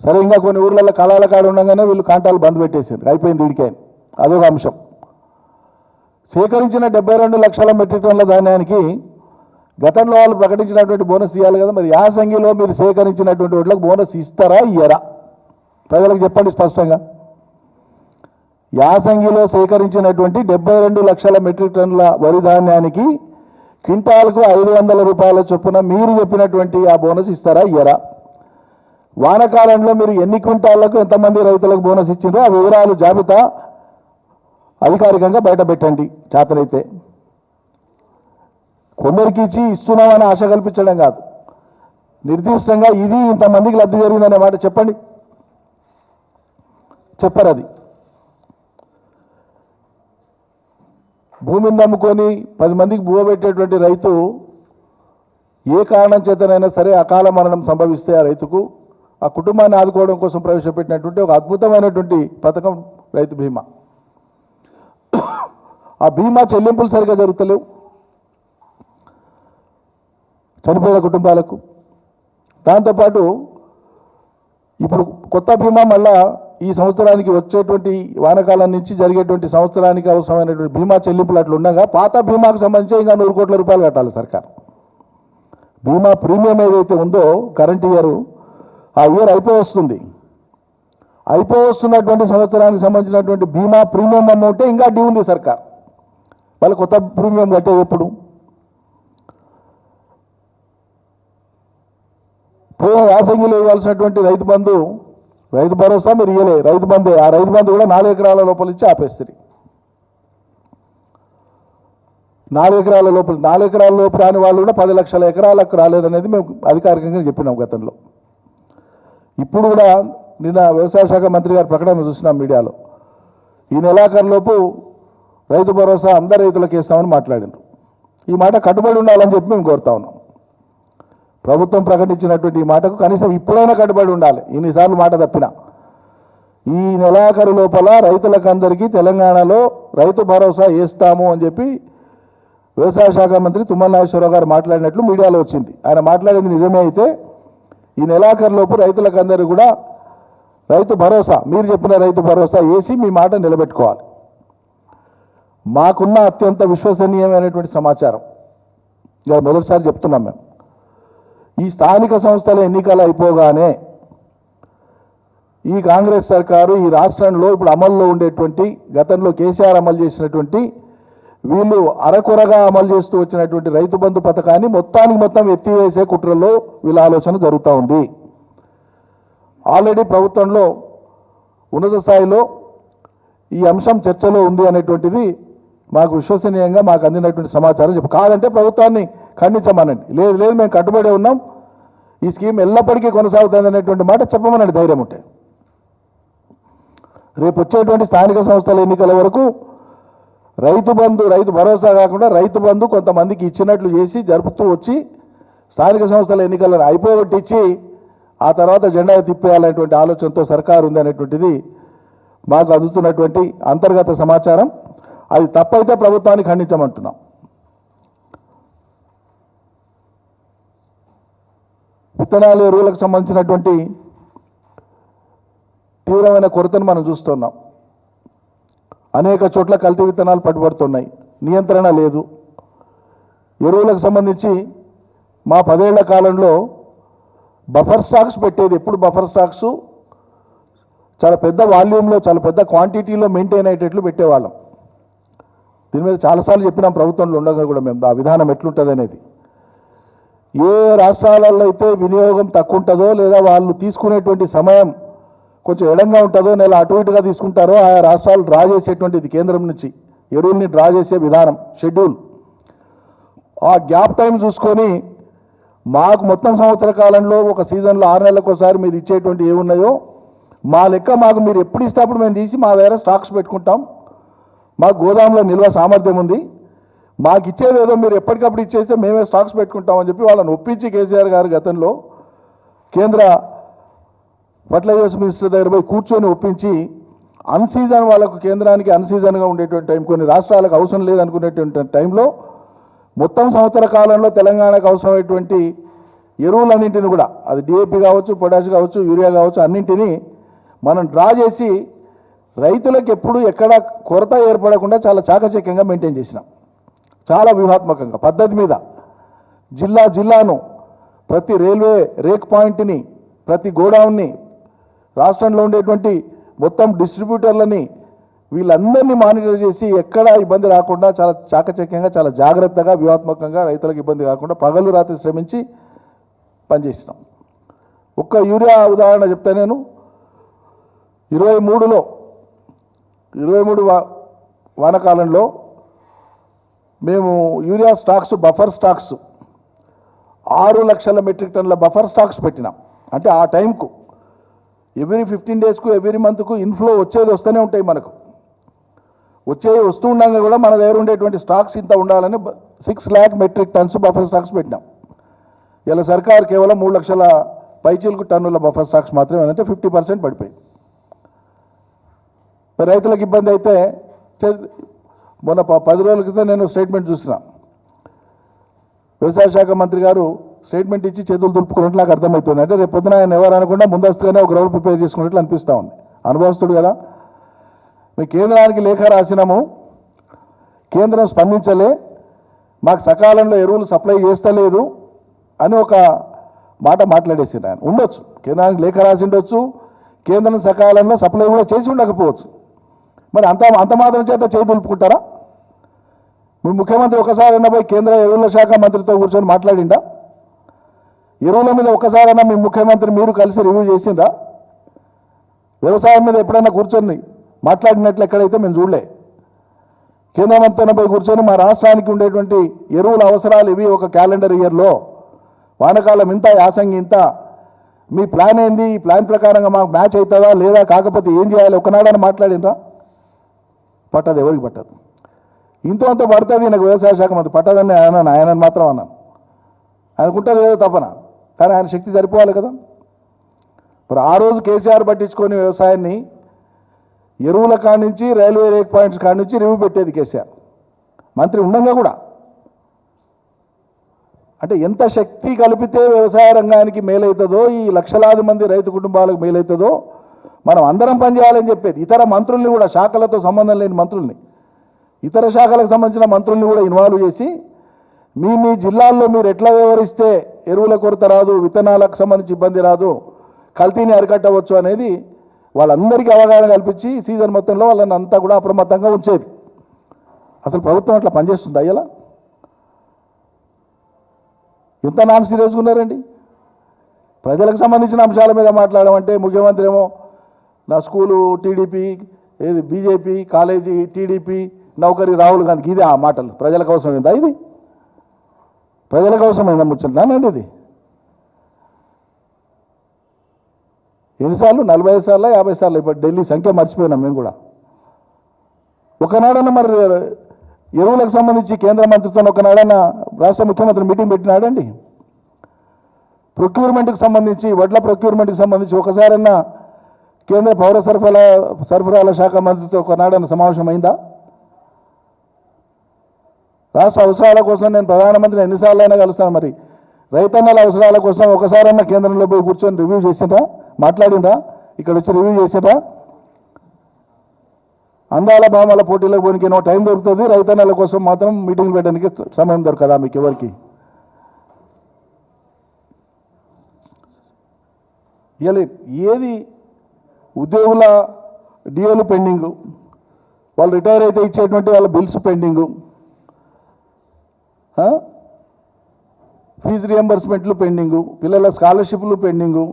సరే, ఇంకా కొన్ని ఊర్లలో కళాల కాడ ఉండగానే వీళ్ళు కాంటాలు బంద్ పెట్టేశారు, అయిపోయింది వీడికే. అదొక అంశం. సేకరించిన 72 లక్షల మెట్రిక్ టన్నుల ధాన్యానికి గతంలో వాళ్ళు ప్రకటించినటువంటి బోనస్ ఇవ్వాలి కదా. మరి యాసంగిలో మీరు సేకరించినటువంటి వాటికి బోనస్ ఇస్తారా, ఇయ్యరా? ప్రజలకు చెప్పండి స్పష్టంగా. యాసంగిలో సేకరించినటువంటి 72 లక్షల మెట్రిక్ టన్నుల వరి ధాన్యానికి క్వింటాల్కు 500 రూపాయల చొప్పున మీరు చెప్పినటువంటి ఆ బోనస్ ఇస్తారా, ఇయ్యరా? వానకాలంలో మీరు ఎన్ని క్వింటాళ్లకు ఎంతమంది రైతులకు బోనస్ ఇచ్చిందో ఆ వివరాలు జాబితా అధికారికంగా బయట పెట్టండి చేతనైతే. కొందరికి ఇచ్చి ఇస్తున్నామని ఆశ కల్పించడం కాదు, నిర్దిష్టంగా ఇది ఇంతమందికి లబ్ధి జరిగిందనే మాట చెప్పండి. చెప్పరు. అది భూమిని నమ్ముకొని 10 మందికి భూమ పెట్టేటువంటి రైతు ఏ కారణం చేతనైనా సరే అకాల మరణం సంభవిస్తే ఆ రైతుకు ఆ కుటుంబాన్ని ఆదుకోవడం కోసం ప్రవేశపెట్టినటువంటి ఒక అద్భుతమైనటువంటి పథకం రైతు బీమా. ఆ బీమా చెల్లింపులు సరిగ్గా జరుగుతలేవు చనిపోయిన కుటుంబాలకు. దాంతోపాటు ఇప్పుడు కొత్త బీమా మళ్ళా ఈ సంవత్సరానికి వచ్చేటువంటి వానాకాలం నుంచి జరిగేటువంటి సంవత్సరానికి అవసరమైనటువంటి బీమా చెల్లింపులు అట్లా ఉండగా పాత బీమాకు సంబంధించి ఇంకా 100 కోట్ల రూపాయలు కట్టాలి సర్కార్. బీమా ప్రీమియం ఏదైతే ఉందో కరెంట్ ఇయర్ ఆ ఇయర్ అయిపోవస్తుంది. అయిపోవస్తున్నటువంటి సంవత్సరానికి సంబంధించినటువంటి బీమా ప్రీమియం అమౌంటే ఇంకా డ్యూ ఉంది సర్కార్. వాళ్ళు కొత్త ప్రీమియం కట్టేది ఎప్పుడు? పోయిన యాసంగిలో ఇవ్వాల్సినటువంటి రైతు భరోసా మీరు ఇవ్వలే. రైతు బంధు కూడా 4 ఎకరాల లోపల ఇచ్చి ఆపేస్తుంది. 4 ఎకరాల లోపు రాని వాళ్ళు కూడా 10 లక్షల ఎకరాలకు రాలేదనేది మేము అధికారికంగా చెప్పినాం గతంలో. ఇప్పుడు కూడా నిన్న వ్యవసాయ శాఖ మంత్రి గారి ప్రకటన చూసినాం మీడియాలో. ఈ నెలాఖరులోపు రైతు భరోసా అందరు రైతులకు ఇస్తామని మాట్లాడినారు. ఈ మాట కట్టుబడి ఉండాలని చెప్పి మేము కోరుతా ఉన్నాం. ప్రభుత్వం ప్రకటించినటువంటి ఈ మాటకు కనీసం ఇప్పుడైనా కట్టుబడి ఉండాలి. ఇన్నిసార్లు మాట తప్పినా ఈ నెలాఖరు లోపల రైతులకందరికీ తెలంగాణలో రైతు భరోసా వేస్తాము అని చెప్పి వ్యవసాయ శాఖ మంత్రి తుమ్మల నాగేశ్వరరావు గారు మాట్లాడినట్లు మీడియాలో వచ్చింది. ఆయన మాట్లాడేది నిజమే అయితే ఈ నెలాఖరు లోపు రైతులకందరూ కూడా రైతు భరోసా, మీరు చెప్పిన రైతు భరోసా వేసి మీ మాట నిలబెట్టుకోవాలి. మాకున్న అత్యంత విశ్వసనీయమైనటువంటి సమాచారం ఇక మొదటిసారి చెప్తున్నాం మేము. ఈ స్థానిక సంస్థల ఎన్నికలు అయిపోగానే ఈ కాంగ్రెస్ సర్కారు ఈ రాష్ట్రంలో ఇప్పుడు అమల్లో ఉండేటువంటి గతంలో కేసీఆర్ అమలు చేసినటువంటి వీళ్ళు అరకొరగా అమలు చేస్తూ వచ్చినటువంటి రైతు బంధు పథకాన్ని మొత్తం ఎత్తివేసే కుట్రలో వీళ్ళ ఆలోచన జరుగుతూ ఉంది. ఆల్రెడీ ప్రభుత్వంలో ఉన్నత స్థాయిలో ఈ అంశం చర్చలో ఉంది అనేటువంటిది మాకు విశ్వసనీయంగా మాకు అందినటువంటి సమాచారం చెప్పు. కాదంటే ప్రభుత్వాన్ని ఖండించమనండి. లేదు మేము కట్టుబడి ఉన్నాం, ఈ స్కీమ్ ఎల్లప్పటికీ కొనసాగుతుంది అనేటువంటి మాట చెప్పమనండి ధైర్యం ఉంటే. రేపు వచ్చేటువంటి స్థానిక సంస్థల ఎన్నికల వరకు రైతు భరోసా కాకుండా రైతు బంధు కొంతమందికి ఇచ్చినట్లు చేసి జరుపుతూ వచ్చి స్థానిక సంస్థల ఎన్నికలను అయిపోగొట్టించి ఆ తర్వాత జెండా తిప్పేయాలనేటువంటి ఆలోచనతో సర్కారు ఉంది అనేటువంటిది మాకు అందుతున్నటువంటి అంతర్గత సమాచారం. అది తప్పైతే ప్రభుత్వాన్ని ఖండించమంటున్నాం. విత్తనాలు ఎరువులకు సంబంధించినటువంటి తీవ్రమైన కొరతను మనం చూస్తున్నాం. అనేక చోట్ల కల్తీ విత్తనాలు పట్టుబడుతున్నాయి, నియంత్రణ లేదు. ఎరువులకు సంబంధించి మా 10 ఏళ్ల కాలంలో బఫర్ స్టాక్స్ పెట్టేది. ఎప్పుడు బఫర్ స్టాక్స్ చాలా పెద్ద వాల్యూమ్లో చాలా పెద్ద క్వాంటిటీలో మెయింటైన్ అయ్యేటట్లు పెట్టేవాళ్ళం. దీని మీద చాలాసార్లు చెప్పినాం ప్రభుత్వంలో ఉండగా కూడా మేము ఆ విధానం ఎట్లుంటుంది అనేది. ఏ రాష్ట్రాలలో అయితే వినియోగం తక్కువ ఉంటుందో లేదా వాళ్ళు తీసుకునేటువంటి సమయం కొంచెం ఎడంగా ఉంటుందో, నెల అటు ఇటుగా తీసుకుంటారో ఆయా రాష్ట్రాలు డ్రా చేసేటువంటిది కేంద్రం నుంచి ఎరువుల్ని డ్రా చేసే విధానం షెడ్యూల్. ఆ గ్యాప్ టైం చూసుకొని మాకు మొత్తం సంవత్సర కాలంలో ఒక సీజన్లో 6 నెలలకు ఒకసారి మీరు ఇచ్చేటువంటి ఏమున్నాయో మా లెక్క మాకు మీరు ఎప్పుడు ఇస్తే అప్పుడు మేము తీసి మా దగ్గర స్టాక్స్ పెట్టుకుంటాం. మాకు గోదాంలో నిల్వ సామర్థ్యం ఉంది, మాకు ఇచ్చేది ఏదో మీరు ఎప్పటికప్పుడు ఇచ్చేస్తే మేమే స్టాక్స్ పెట్టుకుంటామని చెప్పి వాళ్ళని ఒప్పించి కేసీఆర్ గారు గతంలో కేంద్ర ఫర్టిలైజర్స్ మినిస్టర్ దగ్గర పోయి కూర్చొని ఒప్పించి అన్సీజన్ వాళ్ళకు కేంద్రానికి అన్సీజన్గా ఉండేటువంటి టైం, కొన్ని రాష్ట్రాలకు అవసరం లేదనుకునేటువంటి టైంలో మొత్తం సంవత్సర కాలంలో తెలంగాణకు అవసరమైనటువంటి ఎరువులన్నింటినీ కూడా అది డిఏపి కావచ్చు, పొటాష్ కావచ్చు, యూరియా కావచ్చు, అన్నింటినీ మనం డ్రా చేసి రైతులకు ఎప్పుడు ఎక్కడ కొరత ఏర్పడకుండా చాలా చాకచక్యంగా మెయింటైన్ చేసినాం. చాలా వ్యూహాత్మకంగా పద్ధతి మీద జిల్లాను ప్రతి రైల్వే రేక్ పాయింట్ని, ప్రతి గోడౌన్ని, రాష్ట్రంలో ఉండేటువంటి మొత్తం డిస్ట్రిబ్యూటర్లని వీళ్ళందరినీ మానిటర్ చేసి ఎక్కడా ఇబ్బంది రాకుండా చాలా చాకచక్యంగా చాలా జాగ్రత్తగా వ్యూహాత్మకంగా రైతులకు ఇబ్బంది కాకుండా పగలు రాత్రి శ్రమించి పనిచేసినాం. ఒక్క యూరియా ఉదాహరణ చెప్తే నేను 23 వానాకాలంలో మేము యూరియా స్టాక్స్ బఫర్ స్టాక్స్ 6 లక్షల మెట్రిక్ టన్నుల బఫర్ స్టాక్స్ పెట్టినాం. అంటే ఆ టైంకు ఎవ్రీ 15 డేస్కు ఎవ్రీ మంత్కు ఇన్ఫ్లో వస్తూనే ఉంటాయి. మనకు వస్తూ ఉండగా కూడా మన దగ్గర ఉండేటువంటి స్టాక్స్ ఇంత ఉండాలని 6 lakh metric tons buffer stocks పెట్టినాం. ఇలా సర్కారు కేవలం 3 పైచీలకు టన్నుల బఫర్ స్టాక్స్ మాత్రమే ఏంటంటే 50% పడిపోయింది. మరి రైతులకు ఇబ్బంది అయితే మొన్న 10 రోజుల క్రితం నేను స్టేట్మెంట్ చూసిన, వ్యవసాయ శాఖ మంత్రి గారు స్టేట్మెంట్ ఇచ్చి చేతులు దులుపుకున్నట్లు నాకు అర్థమవుతుంది. అంటే రేపు పొద్దున ఆయన ఎవరు అనకుండా ముందస్తుగానే ఒక గ్రౌండ్ ప్రిపేర్ చేసుకున్నట్లు అనిపిస్తూ ఉంది. అనుభవస్తుడు కదా. మీ కేంద్రానికి లేఖ రాసినాము, కేంద్రం స్పందించలే, మాకు సకాలంలో ఎరువులు సప్లై చేస్తలేదు అని ఒక మాట మాట్లాడేసింది ఆయన. ఉండొచ్చు, కేంద్రానికి లేఖ రాసి ఉండొచ్చు, కేంద్రం సకాలంలో సప్లై కూడా చేసి ఉండకపోవచ్చు. మరి అంత మాత్రం చేత చేయి దులుపుకుంటారా? మీ ముఖ్యమంత్రి ఒకసారైనా పోయి కేంద్ర ఎరువుల శాఖ మంత్రితో కూర్చొని మాట్లాడిండా? ఎరువుల మీద ఒకసారైనా మీ ముఖ్యమంత్రి మీరు కలిసి రివ్యూ చేసిండ్రా? వ్యవసాయం మీద ఎప్పుడైనా కూర్చొని మాట్లాడినట్లు ఎక్కడైతే మేము చూడలే. కేంద్ర మంత్రితో పోయి కూర్చొని మా రాష్ట్రానికి ఉండేటువంటి ఎరువుల అవసరాలు ఇవి, ఒక క్యాలెండర్ ఇయర్లో వానకాలం ఇంత, యాసంగి ఇంత, మీ ప్లాన్ ఏంది, ఈ ప్లాన్ ప్రకారంగా మాకు మ్యాచ్ అవుతుందా లేదా, కాకపోతే ఏం చేయాలి ఒకనాడని మాట్లాడినరా? పట్టదు, ఎవరికి పట్టదు. ఇంతో అంత పడుతుంది నాకు వ్యవసాయ శాఖ మంత్రి, పట్టదని ఆయనని మాత్రం అన్నాను. ఆయనకుంటుంది ఏదో తపన, కానీ ఆయన శక్తి సరిపోవాలి కదా. మరి ఆ రోజు కేసీఆర్ పట్టించుకొని వ్యవసాయాన్ని ఎరువుల కాడి నుంచి రైల్వే రేక్ పాయింట్స్ కాడి నుంచి రివ్యూ పెట్టేది కేసీఆర్ మంత్రి ఉండగా కూడా. అంటే ఎంత శక్తి కలిపితే వ్యవసాయ రంగానికి మేలవుతుందో, ఈ లక్షలాది మంది రైతు కుటుంబాలకు మేలవుతుందో మనం అందరం పనిచేయాలని చెప్పేది. ఇతర మంత్రుల్ని కూడా, శాఖలతో సంబంధం లేని మంత్రుల్ని, ఇతర శాఖలకు సంబంధించిన మంత్రుల్ని కూడా ఇన్వాల్వ్ చేసి మీ జిల్లాల్లో మీరు ఎట్లా వ్యవహరిస్తే ఎరువుల కొరత రాదు, విత్తనాలకు సంబంధించి ఇబ్బంది రాదు, కల్తీని అరికట్టవచ్చు అనేది వాళ్ళందరికీ అవగాహన కల్పించి సీజన్ మొత్తంలో వాళ్ళని అంతా కూడా అప్రమత్తంగా ఉంచేది. అసలు ప్రభుత్వం అట్లా పనిచేస్తుంది అయ్యలా? ఎంత నాన్ సీరియస్గా ఉన్నారండి. ప్రజలకు సంబంధించిన అంశాల మీద మాట్లాడమంటే ముఖ్యమంత్రి ఏమో నా స్కూలు టీడీపీ, ఏది బీజేపీ, కాలేజీ టీడీపీ, నౌకరీ రాహుల్ గాంధీకి, ఇదే ఆ మాటలు. ప్రజలకు అవసరమైందా ఇది? ప్రజలకు అవసరమైందా ముచ్చటనండి ఇది? ఎన్నిసార్లు? 45 సార్లు 50 సార్లు. ఇప్పుడు ఢిల్లీ సంఖ్య మర్చిపోయినాం మేము కూడా. ఒకనాడన్నా మరి ఎరువులకు సంబంధించి కేంద్ర మంత్రితో ఒకనాడన్నా రాష్ట్ర ముఖ్యమంత్రి మీటింగ్ పెట్టినాడండి? ప్రొక్యూర్మెంట్కి సంబంధించి, వడ్ల ప్రొక్యూర్మెంట్కి సంబంధించి ఒకసారన్నా కేంద్ర పౌర సరఫరాల శాఖ మంత్రితో ఒకనాడన్నా సమావేశం అయిందా? రాష్ట్ర అవసరాల కోసం నేను ప్రధానమంత్రిని ఎన్నిసార్లు అయినా కలుస్తాను. మరి రైతన్నల అవసరాల కోసం ఒకసారన్నా కేంద్రంలో పోయి కూర్చొని రివ్యూ చేసిండ్రా, మాట్లాడిండ్రా, ఇక్కడ వచ్చి రివ్యూ చేసిండ్రా? అందాల భామాల పోటీలకు పోనీకి ఏమో టైం దొరుకుతుంది, రైతన్నల కోసం మాత్రం మీటింగ్లు పెట్టడానికి సమయం దొరకదా మీకు ఎవరికి? ఏది ఉద్యోగుల డిఏలు పెండింగు, వాళ్ళు రిటైర్ అయితే ఇచ్చేటువంటి వాళ్ళ బిల్స్ పెండింగు, ఫీజు రియంబర్స్మెంట్లు పెండింగు, పిల్లల స్కాలర్షిప్లు పెండింగు,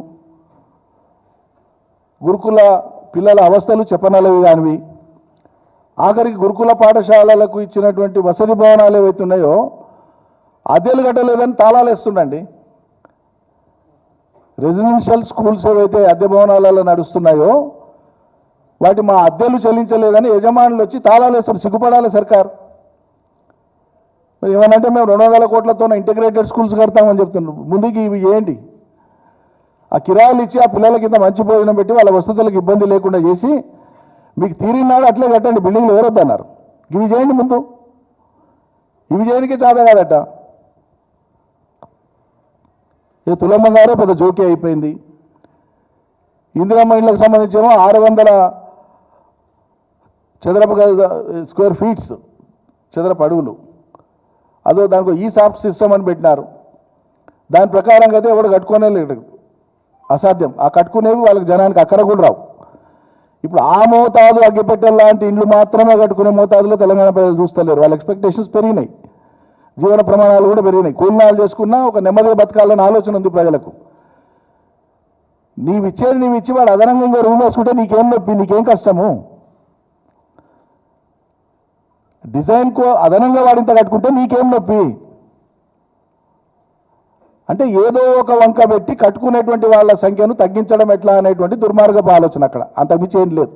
గురుకుల పిల్లల అవస్థలు చెప్పనలవి కానివి, ఆఖరికి గురుకుల పాఠశాలలకు ఇచ్చినటువంటి వసతి భవనాలు ఏవైతే ఉన్నాయో అద్దెలు కట్టలేదని తాళాలు వేస్తుండండి. రెసిడెన్షియల్ స్కూల్స్ ఏవైతే అద్దె భవనాలలో నడుస్తున్నాయో వాటి మా అద్దెలు చెల్లించలేదని యజమానులు వచ్చి తాళాలు వేస్తారు. సిగ్గుపడాలి సర్కారు. ఏమనంటే మేము 200 కోట్లతో ఇంటిగ్రేటెడ్ స్కూల్స్ కడతామని చెప్తున్నాం. ముందుకి ఇవి ఏంటి? ఆ కిరాయిలు ఇచ్చి ఆ పిల్లలకి ఇంత మంచి భోజనం పెట్టి వాళ్ళ వసతులకు ఇబ్బంది లేకుండా చేసి మీకు తీరినాడు అట్లే కట్టండి, బిల్డింగ్లు ఎవరొద్దన్నారు. ఇవి చేయండి ముందు. ఇవి చేయడానికే చాదా కాదట. ఈ తులమ్మ గారే పెద్ద జోకే అయిపోయింది. ఇందిరమ్మ ఇళ్ళకి సంబంధించేమో 600 చదరపు స్క్వేర్ ఫీట్స్, చదరపు అడుగులు, అదో దానికి ఈ సాఫ్ట్ సిస్టమ్ అని పెట్టినారు. దాని ప్రకారంగా అయితే ఎవడు కట్టుకునే లేదు, అసాధ్యం. ఆ కట్టుకునేవి వాళ్ళకి జనానికి అక్కర కూడా రావు. ఇప్పుడు ఆ మోతాదు అగ్గిపెట్టెల లాంటి ఇండ్లు మాత్రమే కట్టుకునే మోతాదులో తెలంగాణ ప్రజలు చూస్తలేరు. వాళ్ళ ఎక్స్పెక్టేషన్స్ పెరిగినాయి, జీవన ప్రమాణాలు కూడా పెరిగినాయి. కూలినాలు చేసుకున్నా ఒక నెమ్మదిగా బతకాలన్న ఆలోచన ఉంది ప్రజలకు. నీవు ఇచ్చి వాడు అదనంగా ఇంకో రూమ్ వేసుకుంటే నీకేం నొప్పి, నీకేం కష్టము? డిజైన్కు అదనంగా వాడింత కట్టుకుంటే నీకేం నొప్పి? అంటే ఏదో ఒక వంక పెట్టి కట్టుకునేటువంటి వాళ్ళ సంఖ్యను తగ్గించడం ఎట్లా అనేటువంటి దుర్మార్గపు ఆలోచన అక్కడ, అంతకుమించి ఏం లేదు.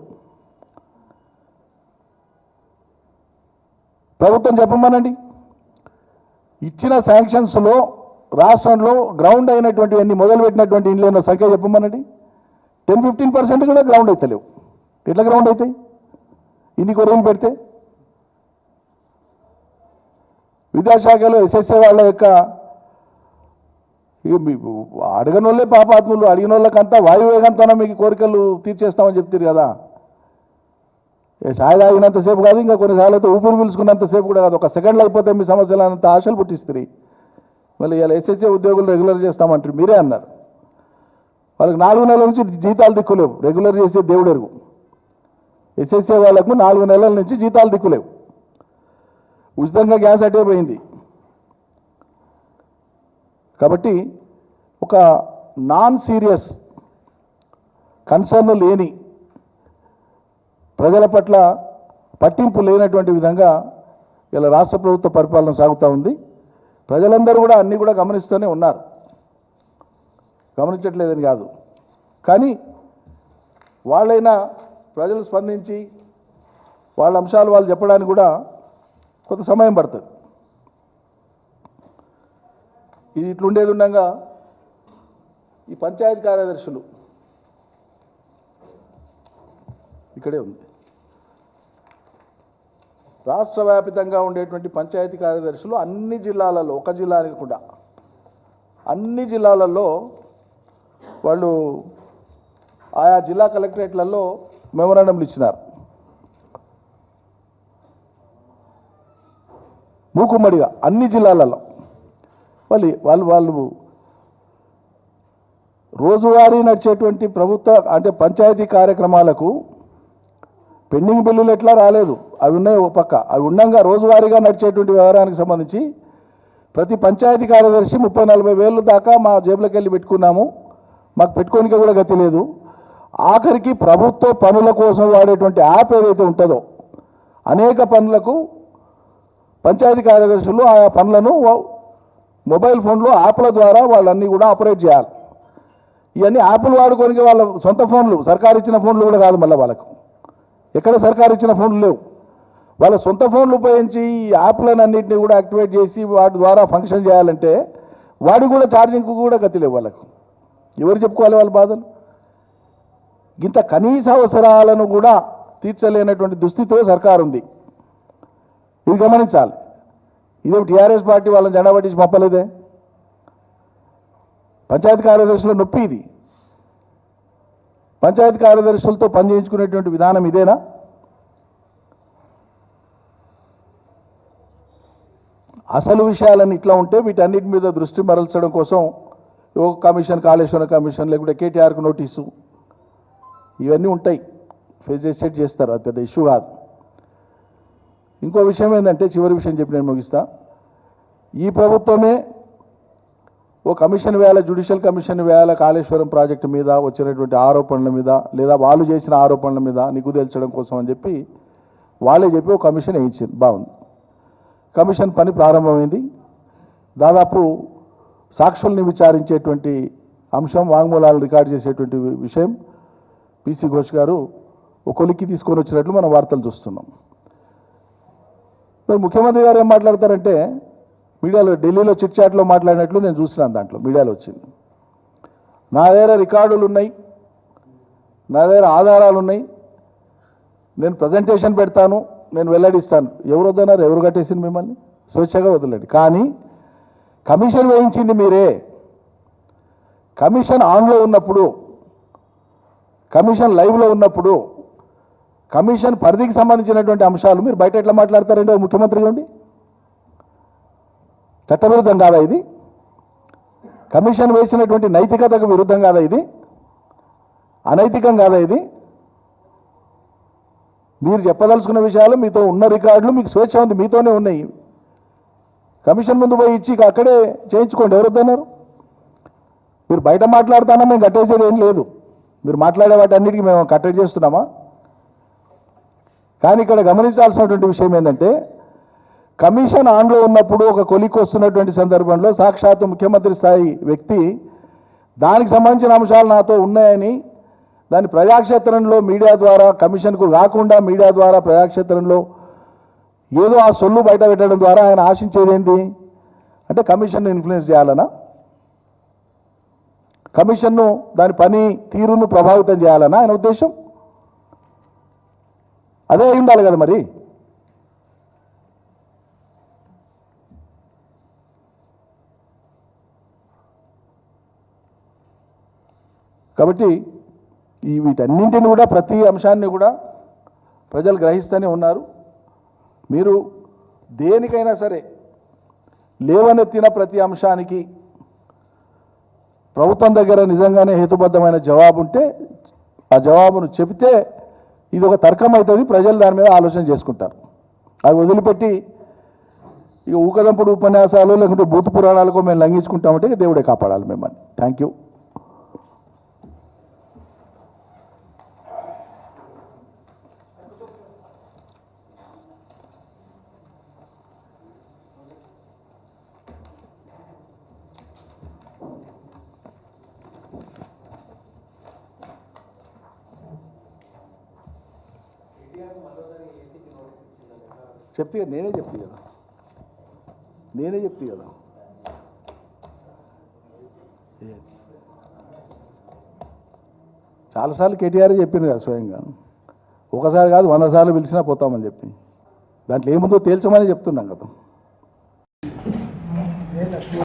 ప్రభుత్వం చెప్పమనండి, ఇచ్చిన శాంక్షన్స్లో రాష్ట్రంలో గ్రౌండ్ అయినటువంటి మొదలుపెట్టినటువంటి ఇండ్ల సంఖ్య చెప్పమనండి. 10-15% కూడా గ్రౌండ్ అవుతలేవు. ఎట్లా గ్రౌండ్ అవుతాయి ఇన్ని కొరలు పెడితే? విద్యాశాఖలో ఎస్ఎస్ఏ వాళ్ళ యొక్క అడగని వాళ్ళే పాపాత్ములు, అడిగిన వాళ్ళకంతా వాయువేగంతోనే మీకు కోరికలు తీర్చేస్తామని చెప్తారు కదా. ఛాయ్ తాగినంతసేపు కాదు, ఇంకా కొన్నిసార్లు అయితే ఊపిరి పీల్చుకున్నంతసేపు కూడా కాదు. ఒక సెకండ్లో అయిపోతే మీ సమస్యలు అంత ఆశలు పుట్టిస్తారు. మళ్ళీ ఇలా ఎస్ఎస్ఏ ఉద్యోగులు రెగ్యులర్ చేస్తామంటారు, మీరే అన్నారు. వాళ్ళకి 4 నెలల నుంచి జీతాలు దిక్కులేవు, రెగ్యులర్ చేసే దేవుడు ఎరుగు. ఎస్ఎస్ఏ వాళ్ళకు 4 నెలల నుంచి జీతాలు దిక్కులేవు. ఉచితంగా గ్యాస్ అటే పోయింది. కాబట్టి ఒక నాన్ సీరియస్ కన్సర్న్ లేని, ప్రజల పట్ల పట్టింపు లేనటువంటి విధంగా ఇలా రాష్ట్ర ప్రభుత్వ పరిపాలన సాగుతూ ఉంది. ప్రజలందరూ కూడా అన్నీ కూడా గమనిస్తూనే ఉన్నారు, గమనించట్లేదని కాదు. కానీ వాళ్ళైనా ప్రజలు స్పందించి వాళ్ళ అంశాలు వాళ్ళు చెప్పడానికి కూడా కొంత సమయం పడుతుంది. ఇది ఇట్లుండేది ఉండగా ఈ పంచాయతీ కార్యదర్శులు ఇక్కడే ఉంది. రాష్ట్ర వ్యాపితంగా ఉండేటువంటి పంచాయతీ కార్యదర్శులు అన్ని జిల్లాలలో, ఒక జిల్లానికి కూడా అన్ని జిల్లాలలో వాళ్ళు ఆయా జిల్లా కలెక్టరేట్లలో మెమోరాండంలు ఇచ్చినారు. మూకుమ్మడిగా అన్ని జిల్లాలలో వాళ్ళు రోజువారీ నడిచేటువంటి ప్రభుత్వ అంటే పంచాయతీ కార్యక్రమాలకు పెండింగ్ బిల్లులు ఎట్లా రాలేదు, అవి ఉన్నాయి ఒక పక్క. అవి ఉండగా రోజువారీగా నడిచేటువంటి వ్యవహారానికి సంబంధించి ప్రతి పంచాయతీ కార్యదర్శి 30-40 వేలు దాకా మా జేబులోకి వెళ్ళి పెట్టుకున్నాము, మాకు పెట్టుకోనికే కూడా గతి లేదు. ఆఖరికి ప్రభుత్వ పనుల కోసం వాడేటువంటి యాప్ ఏదైతే ఉంటుందో అనేక పనులకు పంచాయతీ కార్యదర్శులు ఆయా పనులను మొబైల్ ఫోన్లో యాప్ల ద్వారా వాళ్ళన్నీ కూడా ఆపరేట్ చేయాలి. ఇవన్నీ యాప్లు వాడుకోనికి వాళ్ళ సొంత ఫోన్లు, సర్కారు ఇచ్చిన ఫోన్లు కూడా కాదు. మళ్ళీ వాళ్ళకు ఎక్కడ సర్కారు ఇచ్చిన ఫోన్లు లేవు. వాళ్ళ సొంత ఫోన్లు ఉపయోగించి ఈ యాప్లను అన్నింటినీ కూడా యాక్టివేట్ చేసి వాటి ద్వారా ఫంక్షన్ చేయాలంటే వాడికి కూడా ఛార్జింగ్కు కూడా గతి లేవు. వాళ్ళకు ఎవరు చెప్పుకోవాలి వాళ్ళ బాధలు? ఇంత కనీస అవసరాలను కూడా తీర్చలేనటువంటి దుస్థితిలో సర్కారు ఉంది. ఇది గమనించాలి. ఇదే టీఆర్ఎస్ పార్టీ వాళ్ళని జెండా పట్టించి పంపలేదే. పంచాయతీ కార్యదర్శుల నొప్పి ఇది. పంచాయతీ కార్యదర్శులతో పనిచేయించుకునేటువంటి విధానం ఇదేనా? అసలు విషయాలన్నీ ఇట్లా ఉంటే వీటన్నిటి మీద దృష్టి మరల్చడం కోసం ఒక కమిషన్, కాళేశ్వరం కమిషన్, లేకుంటే కేటీఆర్కు నోటీసు, ఇవన్నీ ఉంటాయి. ఫేస్ సెట్ చేస్తారు, అది పెద్ద ఇష్యూ కాదు. ఇంకో విషయం ఏంటంటే, చివరి విషయం చెప్పి నేను ముగిస్తా. ఈ ప్రభుత్వమే ఓ కమిషన్ వేయాల, జ్యుడిషియల్ కమిషన్ వేయాల, కాళేశ్వరం ప్రాజెక్టు మీద వచ్చినటువంటి ఆరోపణల మీద లేదా వాళ్ళు చేసిన ఆరోపణల మీద నిగ్గు తేల్చడం కోసం అని చెప్పి వాళ్ళే చెప్పి ఒక కమిషన్ వేయించింది. బాగుంది. కమిషన్ పని ప్రారంభమైంది. దాదాపు సాక్షుల్ని విచారించేటువంటి అంశం, వాంగ్మూలాలు రికార్డు చేసేటువంటి విషయం పీసీ ఘోష్ గారు ఒక కొలిక్కి తీసుకొని వచ్చినట్లు మనం వార్తలు చూస్తున్నాం. మరి ముఖ్యమంత్రి గారు ఏం మాట్లాడతారంటే, మీడియాలో ఢిల్లీలో చిట్ చాట్లో మాట్లాడినట్లు నేను చూసినాను, దాంట్లో మీడియాలో వచ్చింది. నా దగ్గర రికార్డులు ఉన్నాయి, నా దగ్గర ఆధారాలు ఉన్నాయి, నేను ప్రజెంటేషన్ పెడతాను, నేను వెల్లడిస్తాను. ఎవరు వద్దన్నారు? ఎవరు కట్టేసింది మిమ్మల్ని? స్వేచ్ఛగా వదలండి. కానీ కమిషన్ వేయించింది మీరే. కమిషన్ ఆన్లో ఉన్నప్పుడు, కమిషన్ లైవ్లో ఉన్నప్పుడు, కమిషన్ పరిధికి సంబంధించినటువంటి అంశాలు మీరు బయట ఎట్లా మాట్లాడతారండి? ముఖ్యమంత్రిగా ఉండి చట్టవిరుద్ధం కాదా ఇది? కమిషన్ వేసినటువంటి నైతికతకు విరుద్ధం కాదా ఇది? అనైతికం కాదా ఇది? మీరు చెప్పదలుచుకున్న విషయాలు, మీతో ఉన్న రికార్డులు మీకు స్వేచ్ఛ ఉంది, మీతోనే ఉన్నాయి. కమిషన్ ముందు పోయి ఇచ్చి అక్కడే చేయించుకోండి. ఎవరు వద్దన్నారు? మీరు బయట మాట్లాడుతానా మేము కట్టేసేది ఏం లేదు. మీరు మాట్లాడే వాటి అన్నిటికీ మేము కట్టడి చేస్తున్నామా? కానీ ఇక్కడ గమనించాల్సినటువంటి విషయం ఏంటంటే, కమిషన్ ఆన్లో ఉన్నప్పుడు ఒక కొలికి వస్తున్నటువంటి సందర్భంలో సాక్షాత్తు ముఖ్యమంత్రి స్థాయి వ్యక్తి దానికి సంబంధించిన అంశాలు నాతో ఉన్నాయని దాని ప్రజాక్షేత్రంలో మీడియా ద్వారా, కమిషన్కు రాకుండా మీడియా ద్వారా ప్రజాక్షేత్రంలో ఏదో ఆ సొల్లు బయట పెట్టడం ద్వారా ఆయన ఆశించేది ఏంటి? అంటే కమిషన్ను ఇన్ఫ్లుయెన్స్ చేయాలనా, కమిషన్ను దాని పని తీరును ప్రభావితం చేయాలనా ఆయన ఉద్దేశం? అదే అయి ఉండాలి కదా మరి. కాబట్టి వీటన్నింటిని కూడా, ప్రతి అంశాన్ని కూడా ప్రజలు గ్రహిస్తూనే ఉన్నారు. మీరు దేనికైనా సరే లేవనెత్తిన ప్రతి అంశానికి ప్రభుత్వం దగ్గర నిజంగానే హేతుబద్ధమైన జవాబు ఉంటే ఆ జవాబును చెబితే ఇది ఒక తర్కం అవుతుంది, ప్రజలు దాని మీద ఆలోచన చేసుకుంటారు. అవి వదిలిపెట్టి ఇక ఊకదంపుడు ఉపన్యాసాలు లేకుంటే భూత పురాణాలకు మేము లంఘించుకుంటామంటే దేవుడే కాపాడాలి మిమ్మల్ని. Thank you. చెప్తే నేనే చెప్తే కదా చాలాసార్లు కేటీఆర్ చెప్పింది కదా స్వయంగా, ఒకసారి కాదు 100 సార్లు పిలిచినా పోతామని చెప్పి. దాంట్లో ఏముందో తేల్చమని చెప్తున్నాం కదా.